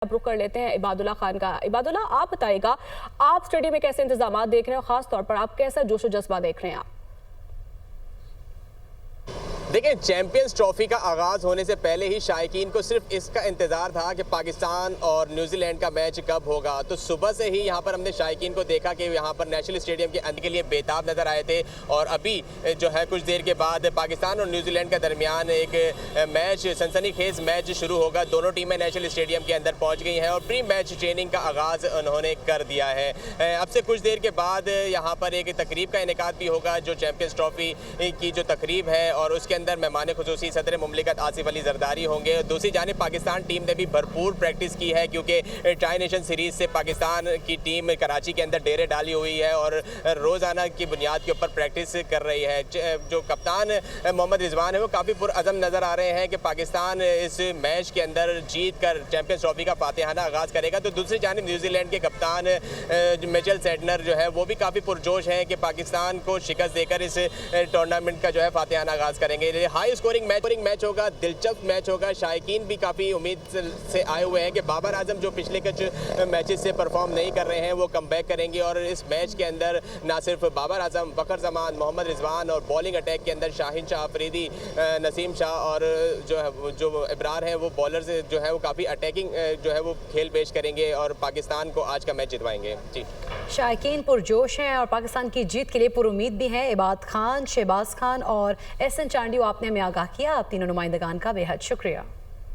अब रुक कर लेते हैं इबादुल्ला खान का। इबादुल्ला, आप बताइएगा, आप स्टेडियम में कैसे इंतजाम देख रहे हैं और खास तौर पर आप कैसा जोशो जज्बा देख रहे हैं? आप देखिए, चैंपियंस ट्रॉफी का आगाज़ होने से पहले ही शायकीन को सिर्फ इसका इंतज़ार था कि पाकिस्तान और न्यूजीलैंड का मैच कब होगा। तो सुबह से ही यहाँ पर हमने शायकीन को देखा कि यहाँ पर नेशनल स्टेडियम के अंदर के लिए बेताब नज़र आए थे। और अभी जो है कुछ देर के बाद पाकिस्तान और न्यूजीलैंड के दरमियान एक मैच, सनसनीखेज मैच शुरू होगा। दोनों टीमें नेशनल स्टेडियम के अंदर पहुँच गई हैं और प्री मैच ट्रेनिंग का आगाज़ उन्होंने कर दिया है। अब से कुछ देर के बाद यहाँ पर एक तकरीब का इनेकाद भी होगा, जो चैंपियंस ट्रॉफी की जो तकरीब है, और उसके अंदर मेहमान खुसूसी सदर मुमलिकत आसिफ अली जरदारी होंगे। दूसरी जानिब पाकिस्तान टीम ने भी भरपूर प्रैक्टिस की है, क्योंकि ट्राई नेशन सीरीज़ से पाकिस्तान की टीम कराची के अंदर डेरे डाली हुई है और रोज़ाना की बुनियाद के ऊपर प्रैक्टिस कर रही है। जो कप्तान मोहम्मद रिजवान है वो काफ़ी पुरअज़म नज़र आ रहे हैं कि पाकिस्तान इस मैच के अंदर जीत कर चैंपियंस ट्रॉफी का फातिहाना आगाज़ करेगा। तो दूसरी जानिब न्यूजीलैंड के कप्तान मिचेल सेडनर जो है वो भी काफ़ी पुरजोश हैं कि पाकिस्तान को शिकस्त देकर इस टूर्नामेंट का जो है फातिहाना आगाज़ करेंगे। हाई स्कोरिंग मैच होगा, दिलचस्प मैच होगा। शायकीन भी काफ़ी उम्मीद से आए हुए हैं कि बाबर आजम जो पिछले कुछ मैचेस से परफॉर्म नहीं कर रहे हैं वो कम बैक करेंगे और इस मैच के अंदर ना सिर्फ बाबर आजम, फ़खर जमान, मोहम्मद रिजवान और बॉलिंग अटैक के अंदर शाहीन शाह अफरीदी, नसीम शाह और जो इब्रार हैं वो बॉलर्स जो है वो काफ़ी अटैकिंग जो है वो खेल पेश करेंगे और पाकिस्तान को आज का मैच जितवाएंगे। जी, शायकीन पुरजोश हैं और पाकिस्तान की जीत के लिए पुरुमीद भी हैं। इबाद खान, शहबाज खान और एहसन चांडियो, आपने हमें आगाह किया। आप तीनों नुमाइंदगान का बेहद शुक्रिया।